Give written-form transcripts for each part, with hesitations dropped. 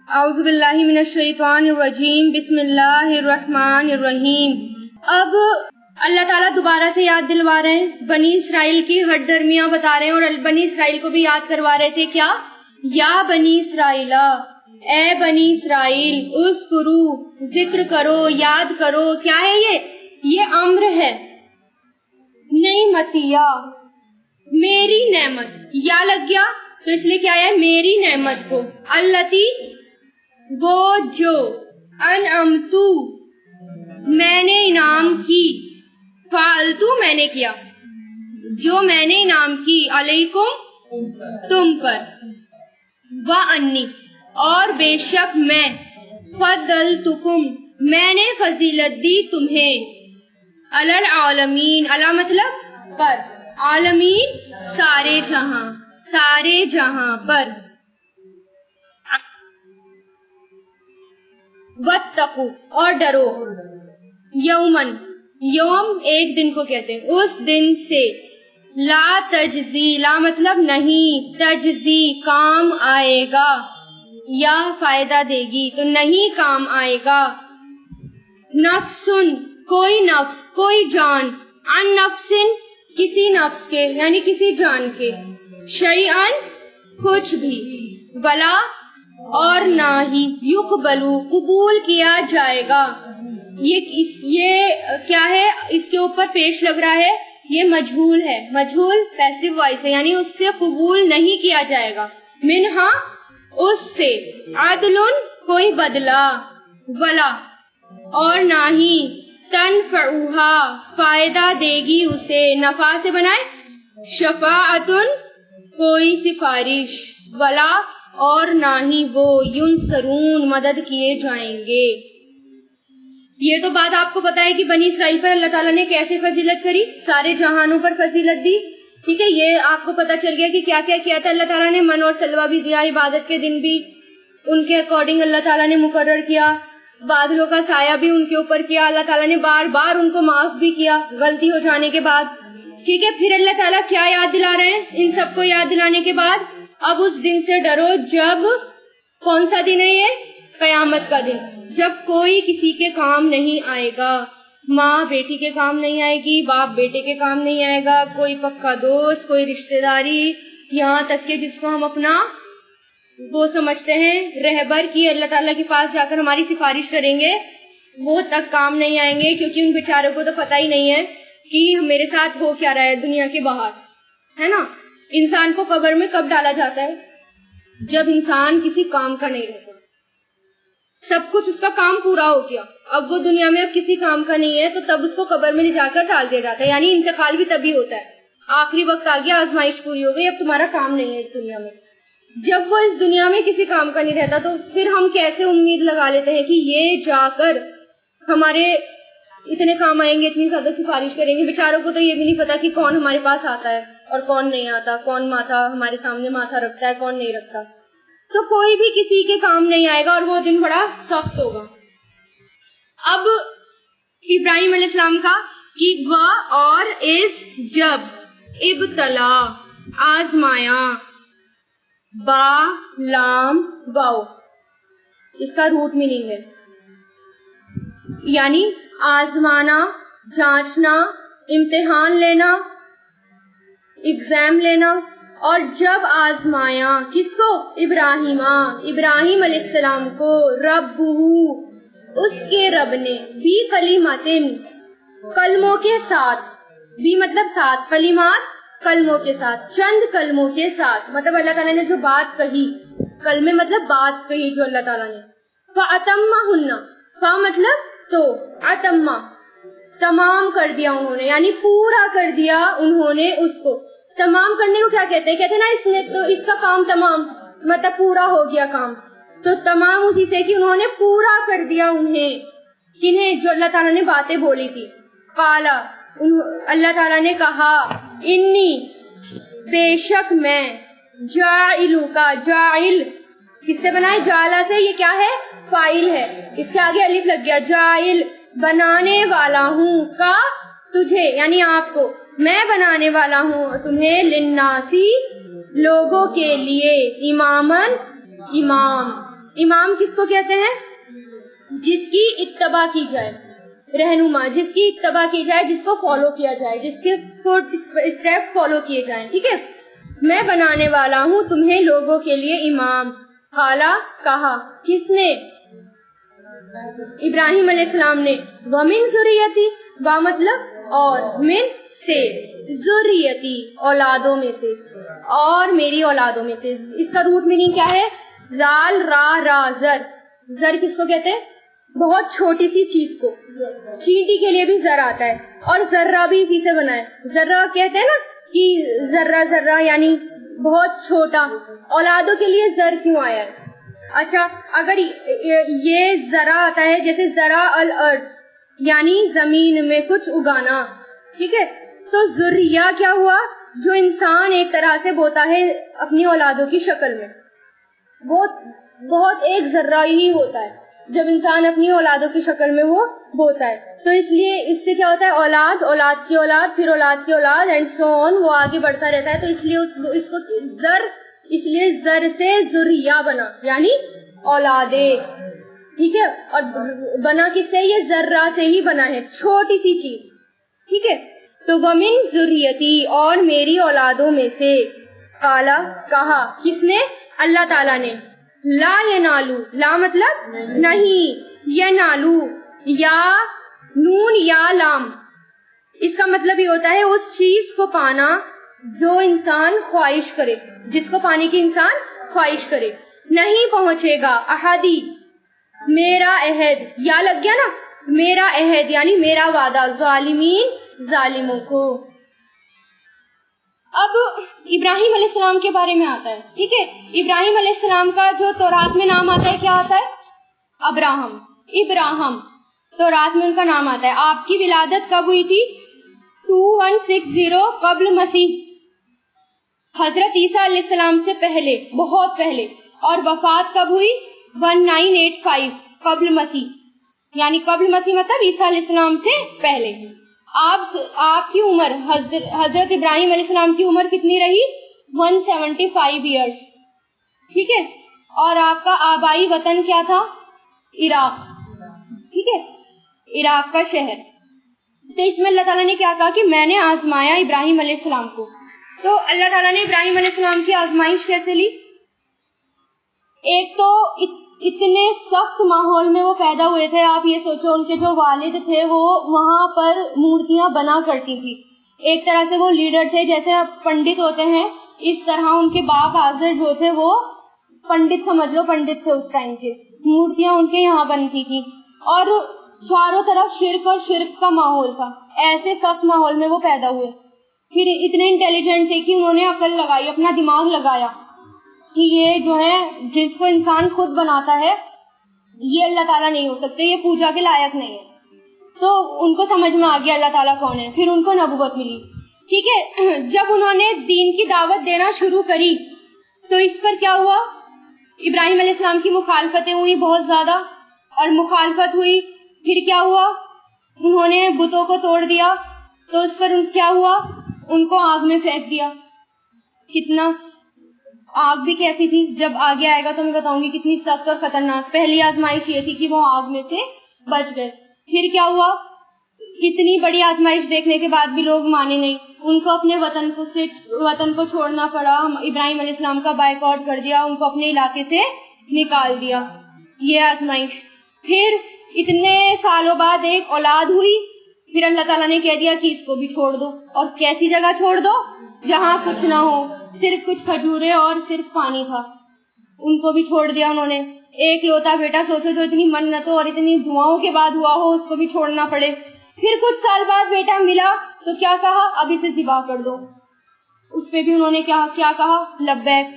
اعوذ باللہ من الشیطان الرجیم بسم اللہ الرحمن الرحیم. اب اللہ تعالیٰ دوبارہ سے یاد دلوا رہے ہیں، بنی اسرائیل کی ہٹ درمیاں بتا رہے ہیں، اور بنی اسرائیل کو بھی یاد کروا رہے تھے. کیا؟ یا بنی اسرائیل، اے بنی اسرائیل، اذکرو، ذکر کرو، یاد کرو. کیا ہے یہ امر ہے. نعمتیا، میری نعمت، یا لگ گیا تو اس لیے کیا ہے میری نعمت کو. اللتی، وہ جو، انعمتو، میں نے انعام کی، فعلتو، میں نے کیا، جو میں نے انعام کی، علیکم، تم پر، وانی، اور بے شک میں، فضلتکم، میں نے فضیلت دی تمہیں، علی العالمین، علی مطلب پر، عالمین سارے جہاں، سارے جہاں پر. واتقوا، اور ڈرو، یومن، یوم ایک دن کو کہتے ہیں، اس دن سے، لا تجزی، لا مطلب نہیں، تجزی کام آئے گا، یا فائدہ دے گی تو نہیں کام آئے گا، نفسن، کوئی نفس، کوئی جان، عن نفسن، کسی نفس کے یعنی کسی جان کے، شیئن، کچھ بھی، ولا، اور نہ ہی، یقبلو، قبول کیا جائے گا. یہ کیا ہے، اس کے اوپر پیش لگ رہا ہے، یہ مجہول ہے، مجہول پیسو وائس ہے، یعنی اس سے قبول نہیں کیا جائے گا. منہا، اس سے، عدلن، کوئی بدلہ، ولا، اور نہ ہی، تنفعوہا، فائدہ دے گی اسے، نفع سے بنائے، شفاعتن، کوئی سفارش، ولا، اور نہ ہی وہ، ینصرون، مدد کیے جائیں گے. یہ تو بات آپ کو پتا ہے کہ بنی اسرائیل پر اللہ تعالیٰ نے کیسے فضیلت کری، سارے جہانوں پر فضیلت دی. ٹھیک ہے، یہ آپ کو پتا چل گیا کہ کیا کیا کیا تھا. اللہ تعالیٰ نے من اور سلوہ بھی دیا، عبادت کے دن بھی ان کے اکارڈنگ اللہ تعالیٰ نے مقرر کیا، بادلوں کا سایہ بھی ان کے اوپر کیا، اللہ تعالیٰ نے بار بار ان کو معاف بھی کیا غلطی ہو جانے کے بعد. ٹھیک ہے، پھر اللہ تعالیٰ کیا یاد دلا رہے ہیں ان سب کو یاد دلانے کے بعد؟ اب اس دن سے ڈرو جب، کون سا دن ہے یہ؟ قیامت کا دن، جب کوئی کسی کے کام نہیں آئے گا. ماں بیٹی کے کام نہیں آئے گی، باپ بیٹے کے کام نہیں آئے گا، کوئی پکا دوست، کوئی رشتہ داری، یہاں تک کہ جس کو ہم اپنا وہ سمجھتے ہیں رہبر کی اللہ تعالیٰ کے پاس جا کر ہماری سفارش کریں گے، وہ تک کام نہیں آئیں گے، کیونکہ ان بیچاروں کو تو پتہ ہی نہیں ہے کہ میرے ساتھ ہو کیا رہا ہے دنیا کے باہر، ہے نا. انسان کو قبر میں کب ڈالا جاتا ہے؟ جب انسان کسی کام کا نہیں رہتا، سب کچھ اس کا کام پورا ہو گیا، اب وہ دنیا میں اب کسی کام کا نہیں ہے، تو تب اس کو قبر میں لے جا کر ڈال دیا جاتا ہے. یعنی انتقال بھی تبھی ہوتا ہے، آخری وقت آ گیا، آزمائش پوری ہو گئی، اب تمہارا کام نہیں ہے اس دنیا میں. جب وہ اس دنیا میں کسی کام کا نہیں رہتا تو پھر ہم کیسے امید لگا لیتے ہیں کہ یہ جا کر ہمارے اتنے کام آئیں گے، اتنی زیادہ سفارش کریں گے. بیچاروں کو تو یہ بھی نہیں پتا کہ کون ہمارے پاس آتا ہے اور کون نہیں آتا، کون ماتھا ہمارے سامنے ماتھا رکھتا ہے، کون نہیں رکھتا. تو کوئی بھی کسی کے کام نہیں آئے گا اور وہ دن بڑا سخت ہوگا. اب ابراہیم علیہ السلام کا کہ وہ اور اس جب، ابتلا، آزمایا، با، لام، واو، اس کا روٹ میننگ ہے، یعنی آزمانا، جانچنا، امتحان لینا، ایگزام لینا. اور جب آزمایا کس کو؟ ابراہیم علیہ السلام کو، ربہ، اس کے رب نے، بھی کلماتن، کلموں کے ساتھ، بھی مطلب ساتھ، کلمات کلموں کے ساتھ، چند کلموں کے ساتھ، مطلب اللہ تعالیٰ نے جو بات کہی، کلمے مطلب بات کہی جو اللہ تعالیٰ نے. فَأَتَمَّهُنَّ، فا مطلب تو، اتمہ، تمام کر دیا انہوں نے، یعنی پورا کر دیا انہوں نے اس کو. تمام کرنے کو کیا کہتے ہیں؟ کہتے ہیں نا اس نے تو اس کا کام تمام، مطلب پورا ہو گیا کام. تو تمام اسی سے کہ انہوں نے پورا کر دیا انہیں، کنہیں؟ جو اللہ تعالیٰ نے باتیں بولی تھی. قالا، اللہ تعالیٰ نے کہا، انی، بے شک میں، جاعلو کا، جاعل کس سے بنائے؟ جالا سے، یہ کیا ہے؟ فاعل ہے، اس کے آگے الف لگ گیا. جاعل، بنانے والا ہوں، کا، تجھے یعنی آپ کو، میں بنانے والا ہوں تمہیں، للناسی، لوگوں کے لیے، امامن، امام. امام کس کو کہتے ہیں؟ جس کی اتباع کی جائے، رہنما، جس کی اتباع کی جائے، جس کو فالو کیا جائے، جس کے فٹ اسٹیپ فالو کیے جائیں. ٹھیک ہے. میں بنانے والا ہوں تمہیں لوگوں کے لیے امام. قالا کہا، کس نے؟ ابراہیم علیہ السلام نے. ومن ذریتی، وا مطلب اور، من سے، ذریتی اولادوں میں سے، اور میری اولادوں میں سے. اس کا روٹ میننگ کیا ہے؟ زال را را زر. زر کس کو کہتے ہیں؟ بہت چھوٹی سی چیز کو. چینٹی کے لیے بھی زر آتا ہے، اور ذرہ بھی اسی سے بنا ہے. ذرہ کہتے ہیں نا کہ ذرہ ذرہ یعنی بہت چھوٹا. اولادوں کے لیے زر کیوں آیا ہے؟ اچھا، اگر یہ ذرا آتا ہے جیسے ذرا الارض یعنی زمین میں کچھ اگانا. ٹھیک ہے. تو ذریہ کیا ہوا؟ جو انسان ایک طرح سے بوتا ہے اپنی اولادوں کی شکل میں. بہت ایک ذرہ ہی ہوتا ہے جب انسان اپنی اولادوں کی شکل میں وہ بوتا ہے. تو اس لیے اس سے کیا ہوتا ہے؟ اولاد، اولاد کی اولاد، پھر اولاد کی اولاد، اینڈ سو آن، وہ آگے بڑھتا رہتا ہے. تو اس لیے اس کو زر، اس لیے زر سے ذریہ بنا یعنی اولادیں. ٹھیک ہے. اور بنا کس سے؟ یہ ذرہ سے ہی بنا ہے، چھوٹی سی چیز. ٹھیک ہے. تو ومن ذریتی، اور میری اولادوں میں سے. قالا کہا، کس نے؟ اللہ تعالیٰ نے. لا ینالو، لا مطلب نہیں، ینالو یا نون یا لام، اس کا مطلب یہ ہوتا ہے اس چیز کو پانا جو انسان خواہش کرے، جس کو پانے کی انسان خواہش کرے. نہیں پہنچے گا احدی، میرا عہد، یا لگ گیا نا، میرا عہد یعنی میرا وعدہ، ظالمین ظالموں کو. اب ابراہیم علیہ السلام کے بارے میں آتا ہے. ٹھیک ہے. ابراہیم علیہ السلام کا جو تورات میں نام آتا ہے کیا آتا ہے؟ ابراہم. ابراہم تورات میں ان کا نام آتا ہے. آپ کی ولادت کب ہوئی تھی؟ 2160 قبل مسیح، حضرت عیسیٰ علیہ السلام سے پہلے، بہت پہلے. اور وفات کب ہوئی؟ 1985 قبل مسیح، یعنی قبل مسیح مطلب عیسیٰ علیہ السلام سے پہلے. آپ کی عمر، حضرت ابراہیم علیہ السلام کی عمر کتنی رہی؟ 175 ایئرس. ٹھیک ہے. اور آپ کا آبائی وطن کیا تھا؟ عراق. ٹھیک ہے. عراق کا شہر. تو اس میں اللہ تعالیٰ نے کیا کہا کہ میں نے آزمایا ابراہیم علیہ السلام کو. تو اللہ تعالیٰ نے ابراہیم علیہ السلام کی آزمائش کیسے لی؟ ایک تو اتنے سخت ماحول میں وہ پیدا ہوئے تھے. آپ یہ سوچو ان کے جو والد تھے وہ وہاں پر مورتیاں بنا کرتی تھی. ایک طرح سے وہ لیڈر تھے، جیسے پنڈت ہوتے ہیں اس طرح ان کے باپ آزر جو تھے وہ پنڈت سمجھ لو، پنڈت تھے اس ٹائم کے. مورتیاں ان کے یہاں بنتی تھی اور چاروں طرف شرک اور شرک کا ماحول تھا. ایسے سخت ماحول میں وہ پیدا ہوئے. پھر اتنے انٹیلیجنٹ تھے کہ انہوں نے عقل لگائی، اپنا دماغ لگایا کہ یہ جو ہے جس کو انسان خود بناتا ہے یہ اللہ تعالیٰ نہیں ہو سکتے، یہ پوجا کے لائق نہیں ہے. تو ان کو سمجھ میں آ گیا اللہ تعالیٰ کون ہے. پھر ان کو نبوت ملی. ٹھیک ہے. جب انہوں نے دین کی دعوت دینا شروع کری تو اس پر کیا ہوا؟ ابراہیم علیہ السلام کی مخالفتیں ہوئی بہت زیادہ، اور مخالفت ہوئی. پھر کیا ہوا؟ انہوں نے بتوں کو توڑ دیا. تو اس پر کیا ہوا؟ ان کو آگ میں پھینک دیا. کتنا آگ بھی کیسی تھی، جب آگے آئے گا تو میں بتاؤں گی کتنی سخت اور خطرناک. پہلی آزمائش یہ تھی کہ وہ آگ میں سے بچ گئے. پھر کیا ہوا؟ اتنی بڑی آزمائش دیکھنے کے بعد بھی لوگ مانے نہیں. ان کو اپنے وطن کو چھوڑنا پڑا. ابراہیم علیہ السلام کا بائیکاٹ کر دیا، ان کو اپنے علاقے سے نکال دیا. یہ آزمائش. پھر اتنے سالوں بعد ایک اولاد ہوئی. پھر اللہ تعالیٰ نے کہہ دیا کہ اس کو بھی چھوڑ دو. اور کیسی جگہ چھوڑ دو؟ جہاں کچھ نہ ہو، صرف کچھ کھجورے اور صرف پانی تھا. ان کو بھی چھوڑ دیا انہوں نے. ایک لوتا بیٹا، سوچو جو اتنی منتوں اور اتنی دعاؤں کے بعد ہوا ہو، اس کو بھی چھوڑنا پڑے. پھر کچھ سال بعد بیٹا ملا تو کیا کہا؟ اب اسے ذبح کر دو. اس پہ بھی انہوں نے کیا کہا؟ لبیک.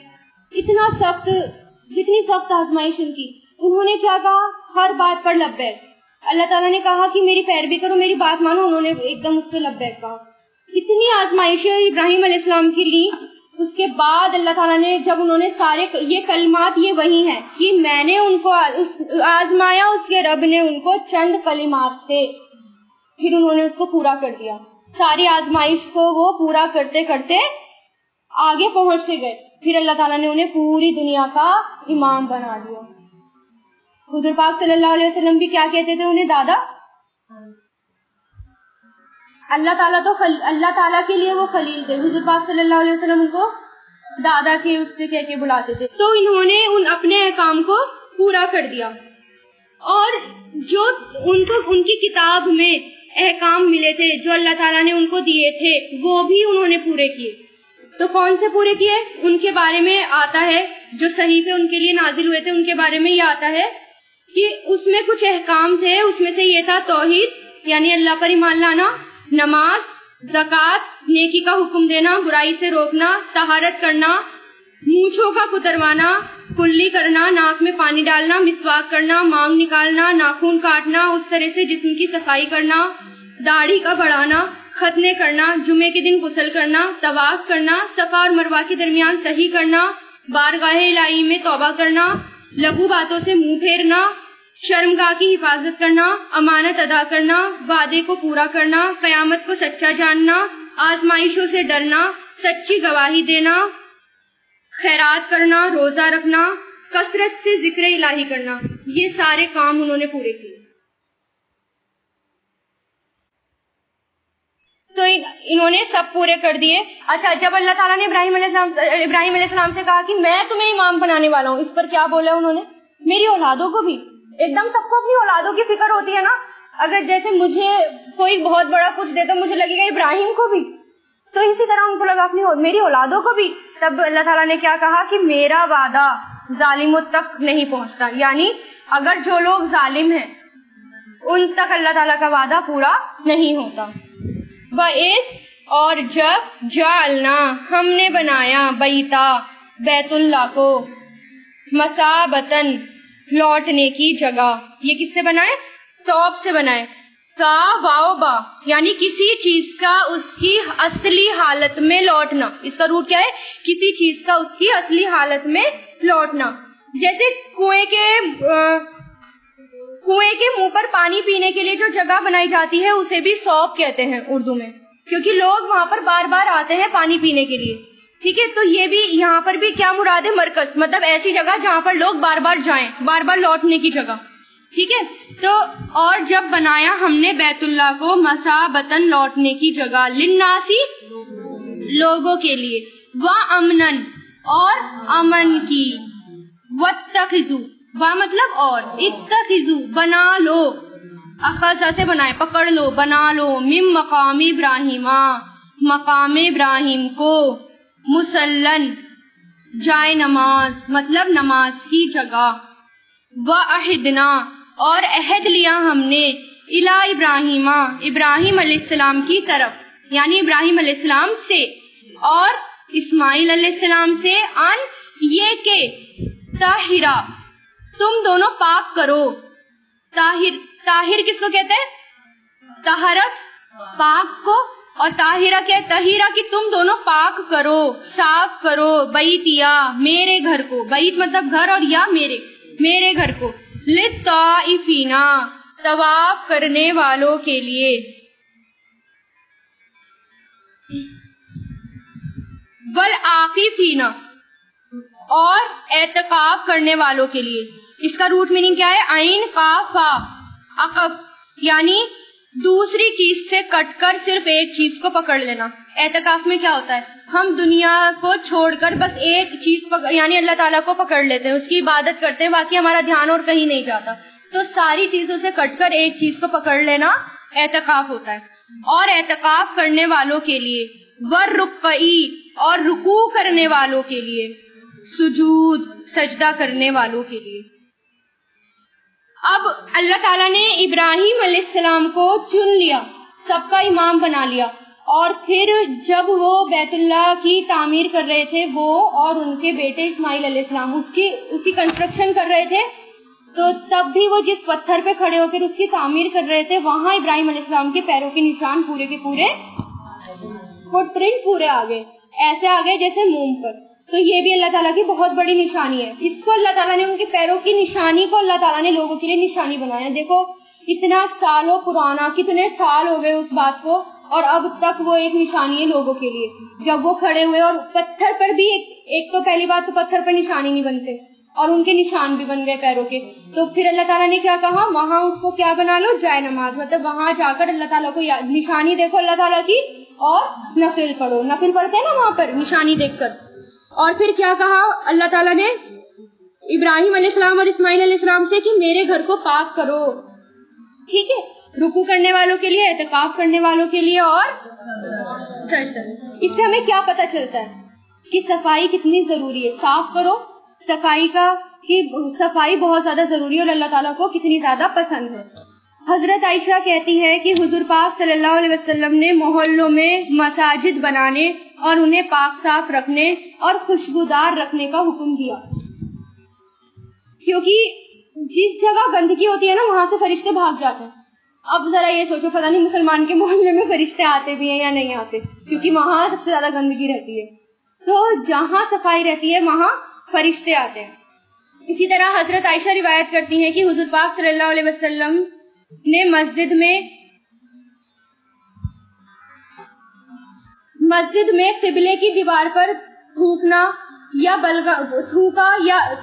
اتنا سخت، جتنی سخت آزمائش ان کی، انہوں نے کیا کہا؟ ہر بات پر لبیک. اللہ تعالیٰ نے کہا کہ میری پیروی کرو، میری بات مانو، انہوں نے ایک دم اس پہ لبیک کہا. اتنی آزمائشیں ابراہیم علیہ السلام کی لی. اس کے بعد اللہ تعالیٰ نے جب انہوں نے سارے یہ کلمات، یہ وہی ہیں کہ میں نے ان کو آزمایا، اس کے رب نے ان کو چند کلمات سے، پھر انہوں نے اس کو پورا کر دیا. ساری آزمائش کو وہ پورا کرتے کرتے آگے پہنچتے گئے. پھر اللہ تعالیٰ نے انہیں پوری دنیا کا امام بنا دیا. حضور پاک صلی اللہ علیہ وسلم بھی کیا کہتے تھے انہیں؟ دادا. اللہ تعالیٰ کے لیے وہ خلیل تھے. حضور پاک صلی اللہ علیہ وسلم ان کو دادا کے اس سے کہہ کے بلاتے تھے. تو انہوں نے اپنے احکام کو پورا کر دیا، اور جو ان کی کتاب میں احکام ملے تھے، جو اللہ تعالیٰ نے ان کو دیے تھے، وہ بھی انہوں نے پورے کیے. تو کون سے پورے کیے؟ ان کے بارے میں آتا ہے، جو صحیفے ان کے لیے نازل ہوئے تھے ان کے بارے میں یہ آتا ہے کہ اس میں کچھ احکام تھے. اس میں سے یہ تھا توحید یعنی اللہ پر ایمان لانا، نماز، زکوٰۃ، نیکی کا حکم دینا، برائی سے روکنا، طہارت کرنا، مونچھوں کا کتروانا، کلی کرنا، ناک میں پانی ڈالنا، مسواک کرنا، مانگ نکالنا، ناخن کاٹنا، اس طرح سے جسم کی صفائی کرنا، داڑھی کا بڑھانا، ختنے کرنا، جمعے کے دن غسل کرنا، طواف کرنا، صفا اور مروہ کے درمیان صحیح کرنا، بارگاہ الہی میں توبہ کرنا، لغو باتوں سے منہ پھیرنا، شرمگاہ کی حفاظت کرنا، امانت ادا کرنا، وعدے کو پورا کرنا، قیامت کو سچا جاننا، آزمائشوں سے ڈرنا، سچی گواہی دینا، خیرات کرنا، روزہ رکھنا، کثرت سے ذکر الہی کرنا. یہ سارے کام انہوں نے پورے کیے. تو انہوں نے سب پورے کر دیے. اچھا، جب اللہ تعالیٰ نے ابراہیم علیہ السلام سے کہا کہ میں تمہیں امام بنانے والا ہوں، اس پر کیا بولا انہوں نے؟ میری اولادوں کو بھی. ایک دم سب کو اپنی اولادوں کی فکر ہوتی ہے نا. اگر جیسے مجھے کوئی بہت بڑا کچھ دے تو مجھے لگے گا ابراہیم کو بھی، تو اسی طرح ان کو لگا میری اولادوں کو بھی. تب اللہ تعالیٰ نے کیا کہا کہ میرا وعدہ ظالموں تک نہیں پہنچتا، یعنی اگر جو لوگ ظالم ہیں ان تک اللہ تعالیٰ کا وعدہ پورا نہیں ہوتا. وَإِذْ اور جب جعلنا ہم نے بنایا بیتا بیت اللہ کو مثابتن لوٹنے کی جگہ. یہ کس سے بنائے؟ ثوب سے بنائے. سا واو با یعنی کسی چیز کا اس کی اصلی حالت میں لوٹنا. اس کا روٹ کیا ہے؟ کسی چیز کا اس کی اصلی حالت میں لوٹنا. جیسے کنویں کے منہ پر پانی پینے کے لیے جو جگہ بنائی جاتی ہے اسے بھی ثوب کہتے ہیں اردو میں، کیونکہ لوگ وہاں پر بار بار آتے ہیں پانی پینے کے لیے. ٹھیک ہے، تو یہ بھی یہاں پر بھی کیا مراد ہے؟ مرکز، مطلب ایسی جگہ جہاں پر لوگ بار بار جائیں، بار بار لوٹنے کی جگہ. ٹھیک ہے، تو اور جب بنایا ہم نے بیت اللہ کو مثابتن لوٹنے کی جگہ، للناسی لوگوں کے لیے، وامنن اور امن کی، واتخذوا وا مطلب اور، اتخذوا بنا لو، اخذا سے بنائے پکڑ لو، بنا لو، من مقام ابراہیم مقام ابراہیم کو، مسلن جائے نماز مطلب نماز کی جگہ، وعہدنا اور عہد لیا ہم نے، الی ابراہیم ابراہیم علیہ السلام کی طرف، یعنی ابراہیم علیہ السلام سے اور اسماعیل علیہ السلام سے، ان یہ کہ طاہرہ تم دونوں پاک کرو. طاہر کس کو کہتے ہیں؟ طہارت، پاک کو. اور طاہرہ کیا ہے؟ طہیرہ کہ تم دونوں پاک کرو، صاف کرو، بیتیا میرے گھر کو، بیت مطلب گھر اور یا میرے گھر کو، للطائفین طواف کرنے والوں کے لیے، والعاکفین اور اعتکاف کرنے والوں کے لیے. اس کا روٹ میننگ کیا ہے؟ عین قاف فا، عقب یعنی دوسری چیز سے کٹ کر صرف ایک چیز کو پکڑ لینا. اعتکاف میں کیا ہوتا ہے؟ ہم دنیا کو چھوڑ کر بس ایک چیز یعنی اللہ تعالیٰ کو پکڑ لیتے ہیں، اس کی عبادت کرتے ہیں، باقی ہمارا دھیان اور کہیں نہیں جاتا. تو ساری چیزوں سے کٹ کر ایک چیز کو پکڑ لینا اعتکاف ہوتا ہے. اور اعتکاف کرنے والوں کے لیے، والرکعی اور رکوع کرنے والوں کے لیے، سجود سجدہ کرنے والوں کے لیے. اب اللہ تعالیٰ نے ابراہیم علیہ السلام کو چن لیا، سب کا امام بنا لیا، اور پھر جب وہ بیت اللہ کی تعمیر کر رہے تھے، وہ اور ان کے بیٹے اسماعیل علیہ السلام اس کی کنسٹرکشن کر رہے تھے، تو تب بھی وہ جس پتھر پہ کھڑے ہو کر اس کی تعمیر کر رہے تھے، وہاں ابراہیم علیہ السلام کے پیروں کے نشان پورے کے پورے فٹ پرنٹ پورے آگے، ایسے آگے جیسے موم پر. تو یہ بھی اللہ تعالیٰ کی بہت بڑی نشانی ہے. اس کو اللہ تعالیٰ نے ان کے پیروں کی نشانی کو اللہ تعالیٰ نے لوگوں کے لیے نشانی بنایا. دیکھو اتنا سالوں پرانا، کتنے سال ہو گئے اس بات کو، اور اب تک وہ ایک نشانی ہے لوگوں کے لیے. جب وہ کھڑے ہوئے اور پتھر پر بھی ایک تو پہلی بات تو پتھر پر نشانی نہیں بنتے، اور ان کے نشان بھی بن گئے پیروں کے. تو پھر اللہ تعالیٰ نے کیا کہا, وہاں اس کو کیا بنا لو, جائے نماز, مطلب وہاں جا کر اللہ تعالیٰ کو نشانی دیکھو اللہ تعالیٰ کی, اور نفل پڑھو. نفل پڑھتے ہیں نا وہاں پر نشانی دیکھ کر. اور پھر کیا کہا اللہ تعالیٰ نے ابراہیم علیہ السلام اور اسماعیل علیہ السلام سے کہ میرے گھر کو پاک کرو. ٹھیک ہے, رکوع کرنے والوں کے لیے, اعتکاف کرنے والوں کے لیے, اور سجدہ. اس سے ہمیں کیا پتہ چلتا ہے کہ صفائی کتنی ضروری ہے. صاف کرو, صفائی بہت زیادہ ضروری ہے اور اللہ تعالیٰ کو کتنی زیادہ پسند ہے. حضرت عائشہ کہتی ہے کہ حضور پاک صلی اللہ علیہ وسلم نے محلوں میں مساجد بنانے اور انہیں پاک صاف رکھنے اور خوشبودار رکھنے کا حکم دیا, کیونکہ جس جگہ گندگی ہوتی ہے نا وہاں سے فرشتے بھاگ جاتے ہیں. اب ذرا یہ سوچو, پتہ نہیں مسلمان کے محلے میں فرشتے آتے بھی ہیں یا نہیں آتے, کیونکہ وہاں سب سے زیادہ گندگی رہتی ہے. تو جہاں صفائی رہتی ہے وہاں فرشتے آتے ہیں. اسی طرح حضرت عائشہ روایت کرتی ہیں کہ حضور پاک صلی اللہ علیہ وسلم نے مسجد میں قبلے کی دیوار پر تھوکنا یا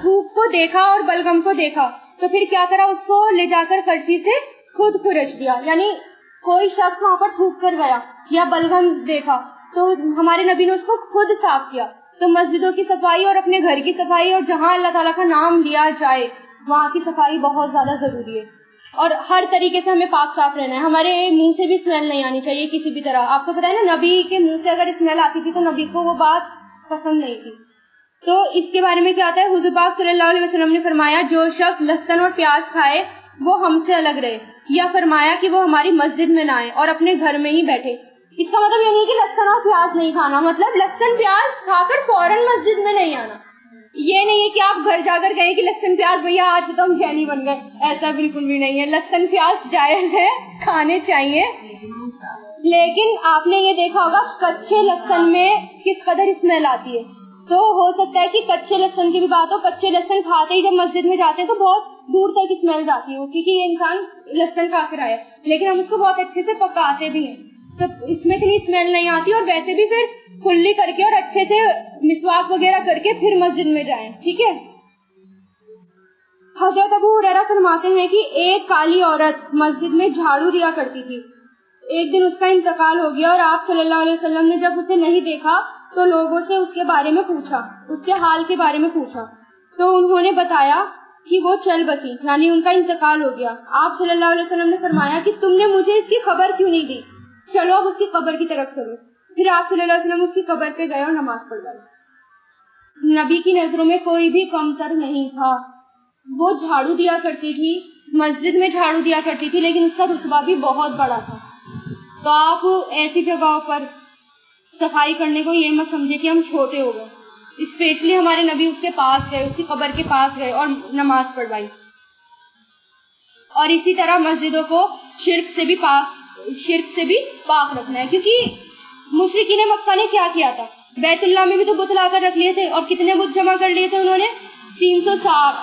تھوک کو دیکھا اور بلغم کو دیکھا تو پھر کیا کرا, اس کو لے جا کر کرچی سے خود کھرچ دیا. یعنی کوئی شخص وہاں پر تھوک کر گیا یا بلغم دیکھا تو ہمارے نبی نے اس کو خود صاف کیا. تو مسجدوں کی صفائی اور اپنے گھر کی صفائی اور جہاں اللہ تعالیٰ کا نام لیا جائے وہاں کی صفائی بہت زیادہ ضروری ہے. اور ہر طریقے سے ہمیں پاک صاف رہنا ہے. ہمارے منہ سے بھی اسمیل نہیں آنی چاہیے کسی بھی طرح. آپ کو پتا ہے نا, نبی کے منہ سے اگر اسمیل آتی تھی تو نبی کو وہ بات پسند نہیں تھی. تو اس کے بارے میں کیا آتا ہے, حضور پاک صلی اللہ علیہ وسلم نے فرمایا جو شخص لہسن اور پیاز کھائے وہ ہم سے الگ رہے, یا فرمایا کہ وہ ہماری مسجد میں نہ آئے اور اپنے گھر میں ہی بیٹھے. اس کا مطلب یہ نہیں کہ لہسن اور پیاز نہیں کھانا, مطلب لہسن پیاز کھا کر فوراً مسجد میں نہیں آنا. یہ نہیں ہے کہ آپ گھر جا کر کہیں کہ لہسن پیاز بھیا آج تو ہم شہری بن گئے, ایسا بالکل بھی نہیں ہے. لہسن پیاز جائز ہے, کھانے چاہیے, لیکن آپ نے یہ دیکھا ہوگا کچے لہسن میں کس قدر اسمیل آتی ہے. تو ہو سکتا ہے کہ کچے لہسن کی بھی بات ہو, کچے لہسن کھاتے ہی جب مسجد میں جاتے ہیں تو بہت دور تک اسمیل جاتی ہے, کیونکہ یہ انسان لہسن کھا کر آیا, لیکن ہم اس کو بہت اچھے سے پکاتے بھی ہیں تو اس میں اتنی اسمیل نہیں آتی. اور ویسے بھی پھر کھلی کر کے اور اچھے سے مسواک وغیرہ کر کے پھر مسجد میں جائیں. ٹھیک ہے. حضرت ابو ہریرہ فرماتے ہیں کہ ایک کالی عورت مسجد میں جھاڑو دیا کرتی تھی. ایک دن اس کا انتقال ہو گیا اور آپ صلی اللہ علیہ وسلم نے جب اسے نہیں دیکھا تو لوگوں سے اس کے بارے میں پوچھا, اس کے حال کے بارے میں پوچھا, تو انہوں نے بتایا کہ وہ چل بسی, یعنی ان کا انتقال ہو گیا. آپ صلی اللہ علیہ وسلم نے فرمایا کہ تم نے مجھے اس کی خبر کیوں نہیں دی, چلو اب اس کی قبر کی طرف چلو. پھر آپ صلی اللہ علیہ وسلم اس کی قبر پہ گئے اور نماز پڑھ گئے. نبی کی نظروں میں کوئی بھی کمتر نہیں تھا. وہ جھاڑو دیا کرتی تھی, مسجد میں جھاڑو دیا کرتی تھی, لیکن اس کا رتبہ بھی بہت بڑا تھا. تو آپ ایسی جگہوں پر صفائی کرنے کو یہ مت سمجھے کہ ہم چھوٹے ہو گئے. اسپیشلی ہمارے نبی اس کے پاس گئے, اس کی قبر کے پاس گئے اور نماز پڑھوائی. اور اسی طرح مسجدوں کو شرک سے بھی پاک رکھنا ہے, کیونکہ مشرکین مکہ نے کیا کیا تھا, بیت اللہ میں بھی تو بت لا کر رکھ لیے تھے. اور کتنے بت جمع کر لیے تھے انہوں نے, 360.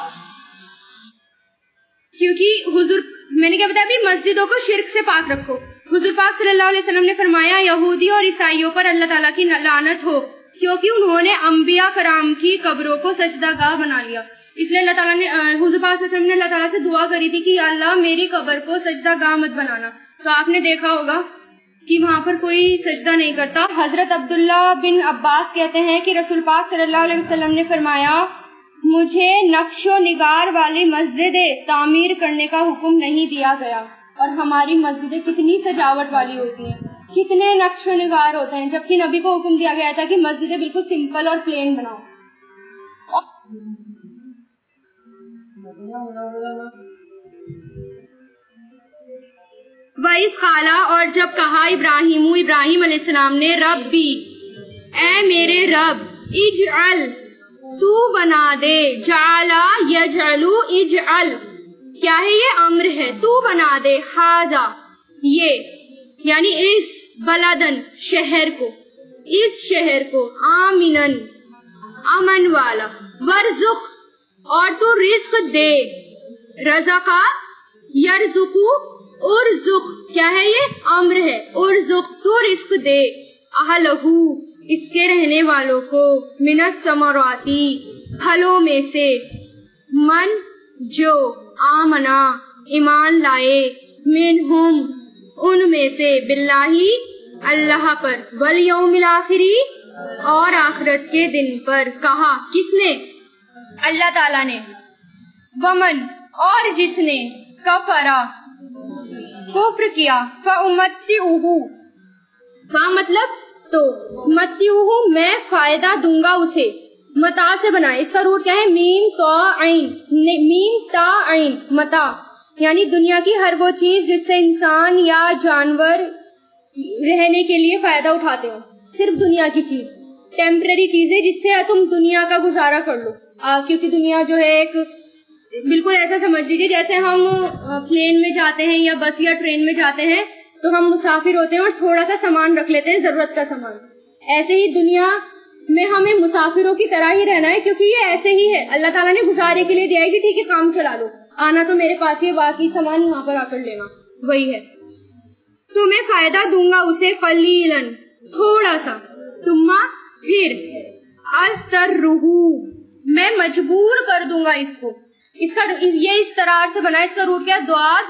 کیونکہ حضور, میں نے کیا بتایا ابھی, مسجدوں کو شرک سے پاک رکھو. حضور پاک صلی اللہ علیہ وسلم نے فرمایا یہودی اور عیسائیوں پر اللہ تعالیٰ کی لعنت ہو, کیونکہ انہوں نے انبیاء کرام کی قبروں کو سجدہ گاہ بنا لیا. اس لیے اللہ تعالیٰ نے, حضور پاک صلی اللہ علیہ وسلم نے اللہ تعالیٰ سے دعا کری تھی کہ یا اللہ میری قبر کو سجدہ گاہ مت بنانا. تو آپ نے دیکھا ہوگا کہ وہاں پر کوئی سجدہ نہیں کرتا. حضرت عبداللہ بن عباس کہتے ہیں کہ رسول پاک صلی اللہ علیہ وسلم نے فرمایا مجھے نقش و نگار والی مسجدیں تعمیر کرنے کا حکم نہیں دیا گیا. اور ہماری مسجدیں کتنی سجاوٹ والی ہوتی ہیں, کتنے نقش و نگار ہوتے ہیں, جبکہ نبی کو حکم دیا گیا تھا کہ مسجدیں بالکل سمپل اور پلین بناؤ. وَإِذْ قَالَ, اور جب کہا ابراہیم علیہ السلام نے, ربی, اے میرے رب, اجعل, تو بنا دے, جعلا یجعلو, اجعل, کیا ہے یہ امر ہے, تو بنا دے, ہذا, یہ, یعنی اس, بلدن, شہر کو, اس شہر کو, آمنن, امن والا, ورزق, اور تو رزق دے, رزقا, یرزقو, ارزق, کیا ہے یہ امر ہے, ارزق, تو رزق دے, اہلہو, اس کے رہنے والوں کو, من الثمراتی, پھلوں میں سے, من جو آمنا ایمان لائے منہم ان میں سے باللہ اللہ پر والیوم الآخری اور آخرت کے دن پر. کہا کس نے؟ اللہ تعالیٰ نے. ومن اور جس نے کفرا کفر کیا فأمتعہ مطلب تو متعہ میں فائدہ دوں گا اسے. متاع سے بنا ہے, اس کا روٹ کیا ہے؟ میم تا عین متاع یعنی دنیا کی ہر وہ چیز جس سے انسان یا جانور رہنے کے لیے فائدہ اٹھاتے ہو. صرف دنیا کی چیز, ٹیمپرری چیزیں جس سے تم دنیا کا گزارا کر لو. کیونکہ دنیا جو ہے ایک بالکل ایسا سمجھ لیجیے جیسے ہم پلین میں جاتے ہیں یا بس یا ٹرین میں جاتے ہیں تو ہم مسافر ہوتے ہیں اور تھوڑا سا سامان رکھ لیتے ہیں, ضرورت کا سامان. ایسے ہی دنیا میں ہمیں مسافروں کی طرح ہی رہنا ہے, کیونکہ یہ ایسے ہی ہے. اللہ تعالیٰ نے گزارے کے لیے دیا ہے کہ ٹھیک ہے کام چلا لو, آنا تو میرے پاس ہی, باقی سامان یہاں پر آ کر لینا, وہی ہے. تو میں فائدہ دوں گا اسے قلیلاً تھوڑا سا, ثم پھر ازترہ میں مجبور کر دوں گا اس کو. اس کا یہ استرار سے بنا, اس کا روٹ کیا؟ دعاد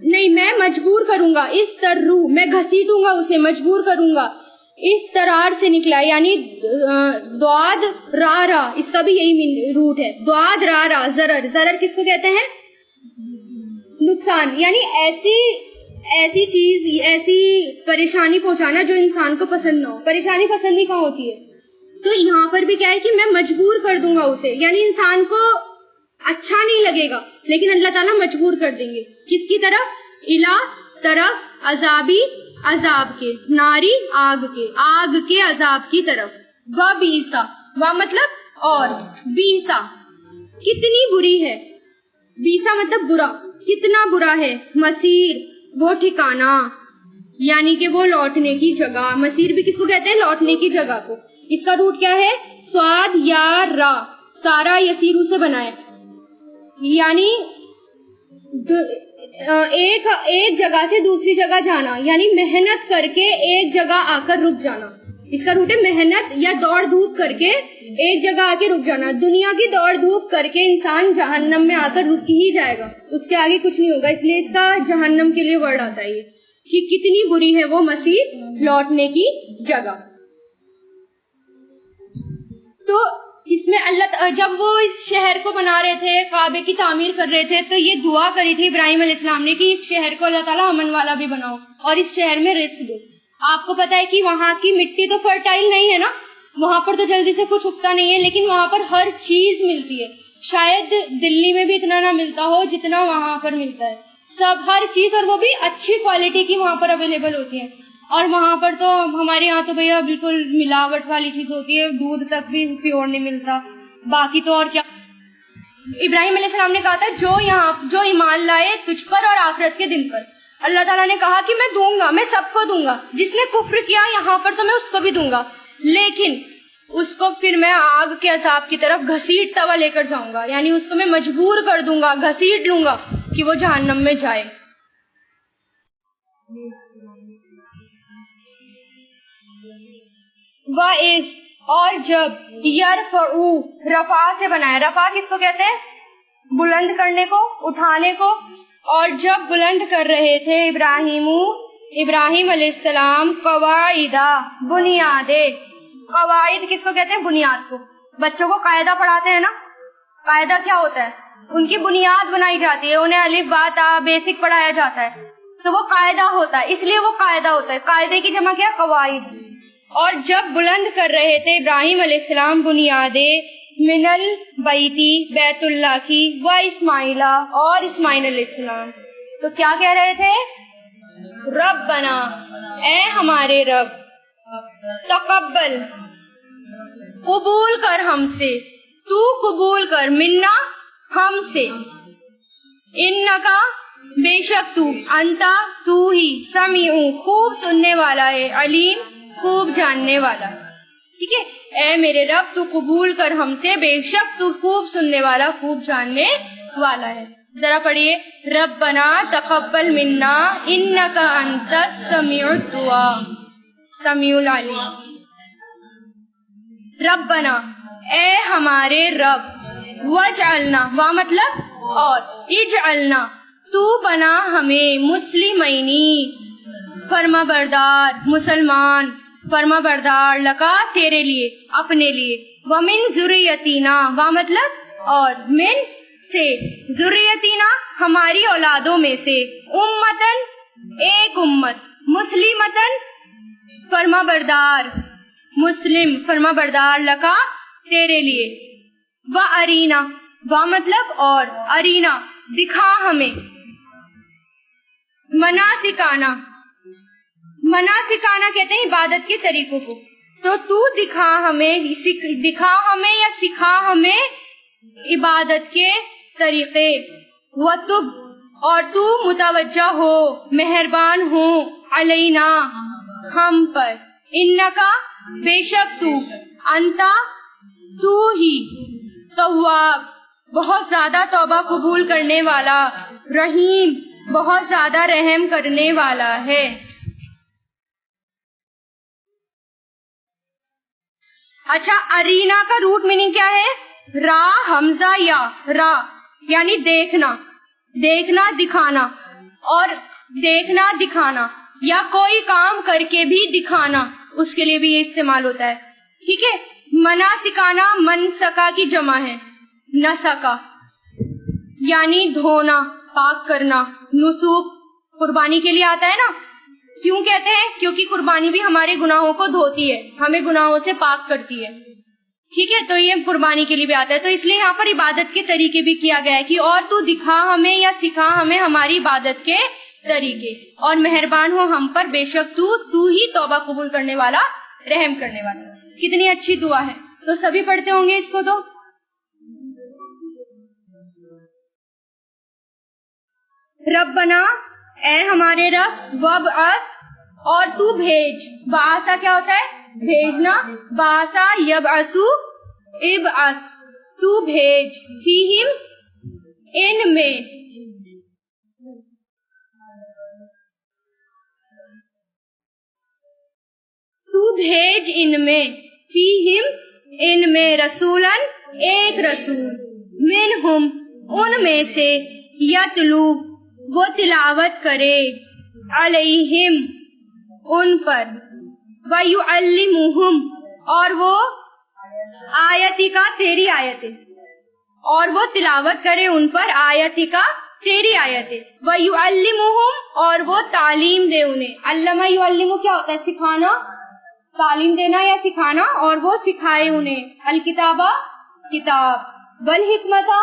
نہیں, میں مجبور کروں گا. استرہ میں گھسیٹوں گا اسے, مجبور کروں گا. استرار سے نکلا یعنی دعاد را اس کا بھی یہی روٹ ہے. دعاد را ضرر کس کو کہتے ہیں؟ نقصان. یعنی ایسی چیز, ایسی پریشانی پہنچانا جو انسان کو پسند نہ ہو. پریشانی پسند ہی کہاں ہوتی ہے؟ تو یہاں پر بھی کیا ہے کہ میں مجبور کر دوں گا اسے, یعنی انسان کو اچھا نہیں لگے گا لیکن اللہ تعالیٰ مجبور کر دیں گے. کس کی طرف؟ الا طرف عذابی عذاب کے, ناری آگ کے عذاب کی طرف. و بیسا و مطلب اور, بیسا کتنی بری ہے, بیسا مطلب برا, کتنا برا ہے. مسیر وہ ٹھکانہ یعنی کہ وہ لوٹنے کی جگہ. مسیر بھی کس کو کہتے ہیں؟ لوٹنے کی جگہ کو. اس کا روٹ کیا ہے؟ سواد یا را, سارا یسیرو سے بنا ہے یعنی ایک جگہ سے دوسری جگہ جانا, یعنی محنت کر کے ایک جگہ آ کر رک جانا. اس کا روٹ ہے محنت یا دوڑ دھوپ کر کے ایک جگہ آ کے رک جانا. دنیا کی دوڑ دھوپ کر کے انسان جہنم میں آ کر رک ہی جائے گا, اس کے آگے کچھ نہیں ہوگا. اس لیے اس کا جہنم کے لیے ورڈ آتا ہے کہ کتنی بری ہے وہ مسیر, لوٹنے کی جگہ. تو اس میں اللہ جب وہ اس شہر کو بنا رہے تھے, کعبے کی تعمیر کر رہے تھے, تو یہ دعا کری تھی ابراہیم علیہ السلام نے کہ اس شہر کو اللہ تعالیٰ امن والا بھی بناؤ اور اس شہر میں رزق دو. آپ کو پتا ہے کہ وہاں کی مٹی تو فرٹائل نہیں ہے نا, وہاں پر تو جلدی سے کچھ اگتا نہیں ہے, لیکن وہاں پر ہر چیز ملتی ہے. شاید دلی میں بھی اتنا نہ ملتا ہو جتنا وہاں پر ملتا ہے, سب ہر چیز, اور وہ بھی اچھی کوالٹی کی وہاں پر اویلیبل ہوتی ہے. اور وہاں پر تو ہمارے یہاں تو بھیا بالکل ملاوٹ والی چیز ہوتی ہے, دودھ تک بھی پیور نہیں ملتا, باقی تو اور کیا. ابراہیم علیہ السلام نے کہا تھا جو ایمان لائے تجھ پر اور آخرت کے دن پر, اللہ تعالیٰ نے کہا کہ میں دوں گا, میں سب کو دوں گا. جس نے کفر کیا یہاں پر تو میں اس کو بھی دوں گا, لیکن اس کو پھر میں آگ کے عذاب کی طرف گھسیٹتا ہوا لے کر جاؤں گا, یعنی اس کو میں مجبور کر دوں گا, گھسیٹ لوں گا کہ وہ جہنم میں جائے. وَإِذْ اور جب یرفعو رفع سے بنایا, رفع کس کو کہتے ہیں؟ بلند کرنے کو, اٹھانے کو. اور جب بلند کر رہے تھے ابراہیم علیہ السلام قواعدہ بنیادیں. قواعد کس کو کہتے ہیں؟ بنیاد کو. بچوں کو قاعدہ پڑھاتے ہیں نا, قاعدہ کیا ہوتا ہے؟ ان کی بنیاد بنائی جاتی ہے, انہیں الف با تا بیسک پڑھایا جاتا ہے, تو وہ قاعدہ ہوتا ہے, اس لیے وہ قاعدہ ہوتا ہے. قاعدے کی جمع کیا؟ قواعد. اور جب بلند کر رہے تھے ابراہیم علیہ السلام بنیادیں من البیتی بیت اللہ کی, و اسماعیلا اور اسماعیل علیہ السلام, تو کیا کہہ رہے تھے؟ ربنا اے ہمارے رب, تقبل قبول کر ہم سے, تو قبول کر, منا ہم سے, انکا بے شک تو, انتا تو ہی, سمیع خوب سننے والا ہے, علیم خوب جاننے والا. ٹھیک ہے, اے میرے رب تو قبول کر ہم سے, بے شک تو خوب سننے والا خوب جاننے والا ہے. ذرا پڑھیے, ربنا تقبل منا انکا انت السمیع الدعاء, سمیع العلیم. ربنا اے ہمارے رب، وجعلنا وا مطلب اور، اجعلنا تو بنا ہمیں، مسلمینی فرما بردار، مسلمان فرما بردار، لکا تیرے لیے، اپنے لیے، ومن ذریتنا وا مطلب اور، من سے، ذریتنا ہماری اولادوں میں سے، امتن ایک امت، مسلمتن فرما بردار، مسلم فرما بردار، لکا تیرے لیے، و ارینا وا مطلب اور، ارینا دکھا ہمیں، مناسکانا، مناسکانا کہتے ہیں عبادت کے طریقوں کو، تو تو دکھا ہمیں یا سکھا ہمیں عبادت کے طریقے، وتب اور تو متوجہ ہو، مہربان ہو، علینا ہم پر، انکا بے شک تو، انتا تو ہی، تواب بہت زیادہ توبہ قبول کرنے والا، رحیم بہت زیادہ رحم کرنے والا ہے۔ اچھا، ارینا کا روٹ میننگ کیا ہے؟ را حمزہ یا، را یعنی دیکھنا، دیکھنا دکھانا، اور دیکھنا دکھانا یا کوئی کام کر کے بھی دکھانا، اس کے لیے بھی یہ استعمال ہوتا ہے، ٹھیک ہے۔ مناسکانا منسکا کی جمع ہے، نسکا یعنی دھونا، پاک کرنا، نسوک قربانی کے لیے آتا ہے نا، کیوں کہتے ہیں؟ کیونکہ قربانی بھی ہمارے گناہوں کو دھوتی ہے، ہمیں گناہوں سے پاک کرتی ہے، ٹھیک ہے، تو یہ قربانی کے لیے بھی آتا ہے، تو اس لیے یہاں پر عبادت کے طریقے بھی کیا گیا ہے کہ اور تو دکھا ہمیں یا سکھا ہمیں ہماری عبادت کے طریقے، اور مہربان ہو ہم پر، بے شک تو ہی توبہ قبول کرنے والا، رحم کرنے والا۔ کتنی اچھی دعا ہے، تو سبھی پڑھتے ہوں گے اس کو تو۔ ربنا اے ہمارے رب، وابعث اور تو بھیج، بعثا کیا ہوتا ہے؟ بھیجنا، بعثا یبعثو، ابعث تو بھیج، فیہم ان میں، تو بھیج ان میں، فیہم ان میں، رسولن ایک رسول، منہم ان میں سے، یتلو وہ تلاوت کرے، علیہم ان پر، وَيُعَلِّمُهُمْ اور وہ آیتی کا تیری آیتیں، اور وہ تلاوت کرے ان پر، آیتی کا تیری آیتیں، وَيُعَلِّمُهُمْ اور وہ تعلیم دے انہیں، علمہ یعلم کیا ہوتا ہے؟ سکھانا، تعلیم دینا یا سکھانا، اور وہ سکھائے انہیں، الکتابہ کتاب، والحکمتہ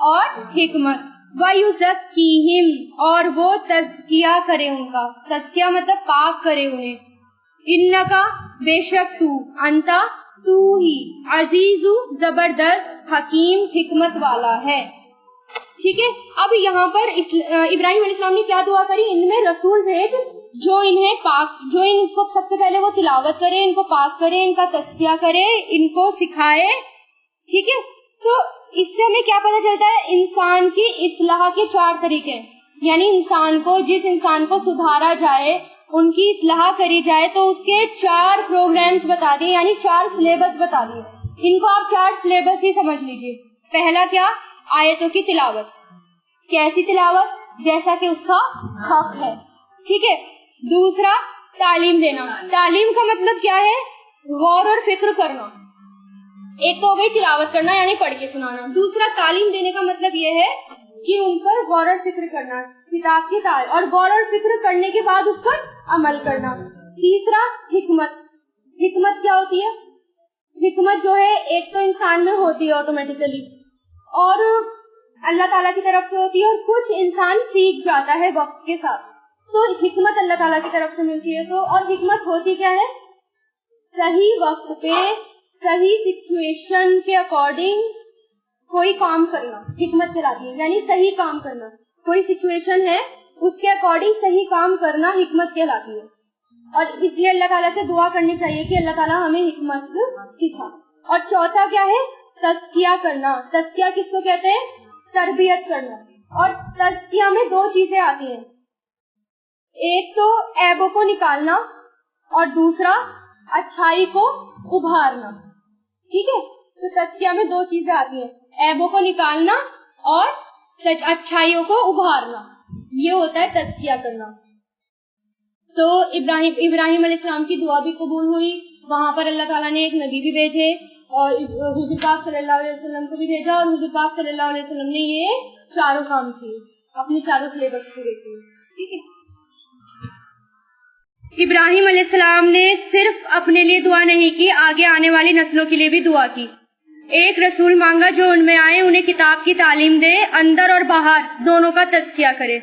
اور حکمت، وَيُزَكِّيهِمْ اور وہ تزکیہ کرے ان کا، تزکیہ مطلب پاک کرے انہیں، انکا بے شک تو، انتا تو ہی، عزیز زبردست، حکیم حکمت والا ہے، ٹھیک ہے۔ اب یہاں پر ابراہیم علیہ السلام نے کیا دعا کری؟ ان میں رسول بھیج جو انہیں پاک، جو ان کو سب سے پہلے وہ تلاوت کرے، ان کو پاک کرے، ان کا تزکیہ کرے، ان کو سکھائے، ٹھیک ہے۔ تو اس سے ہمیں کیا پتہ چلتا ہے؟ انسان کی اصلاح کے 4 طریقے ہیں، یعنی انسان کو، جس انسان کو سدھارا جائے، ان کی اصلاح کری جائے، تو اس کے 4 پروگرامز بتا دیے، یعنی 4 سلیبس بتا دیے، ان کو آپ 4 سلیبس ہی سمجھ لیجئے۔ پہلا کیا؟ آیتوں کی تلاوت، کیسی تلاوت؟ جیسا کہ اس کا حق ہے، ٹھیک ہے۔ دوسرا تعلیم دینا، تعلیم کا مطلب کیا ہے؟ غور اور فکر کرنا، ایک تو ہو گئی تلاوت کرنا یعنی پڑھ کے سنانا، دوسرا تعلیم دینے کا مطلب یہ ہے کہ ان پر غور اور فکر کرنا، کتاب کی تعلیم، اور غور اور فکر کرنے کے بعد اس پر عمل کرنا۔ تیسرا حکمت، حکمت کیا ہوتی ہے؟ حکمت جو ہے ایک تو انسان میں ہوتی ہے آٹومیٹیکلی، اور اللہ تعالیٰ کی طرف سے ہوتی ہے، اور کچھ انسان سیکھ جاتا ہے وقت کے ساتھ، تو حکمت اللہ تعالیٰ کی طرف سے ملتی ہے۔ تو اور حکمت ہوتی کیا ہے؟ صحیح وقت پہ صحیح سچویشن کے اکارڈنگ کوئی کام کرنا حکمت کہلاتی ہے، یعنی صحیح کام کرنا، کوئی سچویشن ہے اس کے اکارڈنگ صحیح کام کرنا حکمت کہلاتی ہے، اور اس لیے اللہ تعالیٰ سے دعا کرنی چاہیے کہ اللہ تعالیٰ ہمیں حکمت سکھا۔ اور چوتھا کیا ہے؟ تزکیہ کرنا، تزکیہ کس کو کہتے ہیں؟ تربیت کرنا، اور تزکیہ میں 2 چیزیں آتی ہیں، ایک تو عیبوں کو نکالنا، اور دوسرا اچھائی کو ابھارنا، ٹھیک ہے۔ تو تزکیہ میں 2 چیزیں آتی ہیں, عیبوں کو نکالنا اور اچھائیوں کو ابھارنا, یہ ہوتا ہے تزکیہ کرنا. تو ابراہیم علیہ السلام کی دعا بھی قبول ہوئی, وہاں پر اللہ تعالیٰ نے ایک نبی بھی بھیجے اور حضور پاک صلی اللہ علیہ وسلم کو بھی بھیجا, اور حضور پاک صلی اللہ علیہ وسلم نے یہ چاروں کام کیے, اپنی چاروں سلیبس پورے کیے. ٹھیک ہے, ابراہیم علیہ السلام نے صرف اپنے لیے دعا نہیں کی, آگے آنے والی نسلوں کے لیے بھی دعا کی. ایک رسول مانگا جو ان میں آئے, انہیں کتاب کی تعلیم دے, اندر اور باہر دونوں کا تزکیہ کرے.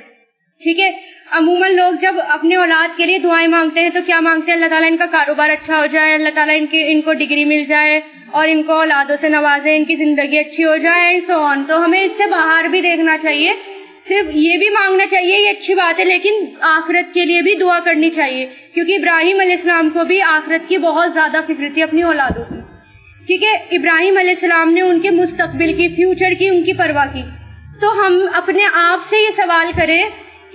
ٹھیک ہے, عموماً لوگ جب اپنے اولاد کے لیے دعائیں مانگتے ہیں تو کیا مانگتے ہیں؟ اللہ تعالیٰ ان کا کاروبار اچھا ہو جائے, اللہ تعالیٰ ان کو ڈگری مل جائے اور ان کو اولادوں سے نوازے, ان کی زندگی اچھی ہو جائے اینڈ سو آن. تو ہمیں اس سے باہر بھی دیکھنا چاہیے, صرف یہ بھی مانگنا چاہیے, یہ اچھی بات ہے, لیکن آخرت کے لیے بھی دعا کرنی چاہیے, کیونکہ ابراہیم علیہ السلام کو بھی آخرت کی بہت زیادہ فکر تھی اپنی اولادوں کی. ٹھیک ہے, ابراہیم علیہ السلام نے ان کے مستقبل کی, فیوچر کی ان کی پرواہ کی. تو ہم اپنے آپ سے یہ سوال کریں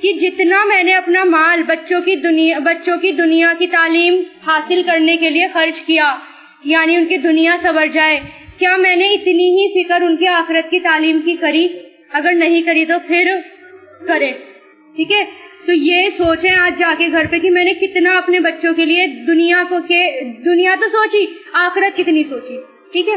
کہ جتنا میں نے اپنا مال بچوں کی دنیا کی تعلیم حاصل کرنے کے لیے خرچ کیا, یعنی ان کی دنیا سنور جائے, کیا میں نے اتنی ہی فکر ان کی آخرت کی تعلیم کی کری؟ اگر نہیں کری تو پھر کریں. ٹھیک ہے, تو یہ سوچیں آج جا کے گھر پہ کہ میں نے کتنا اپنے بچوں کے لیے دنیا تو سوچی, آخرت کتنی سوچی. ٹھیک ہے.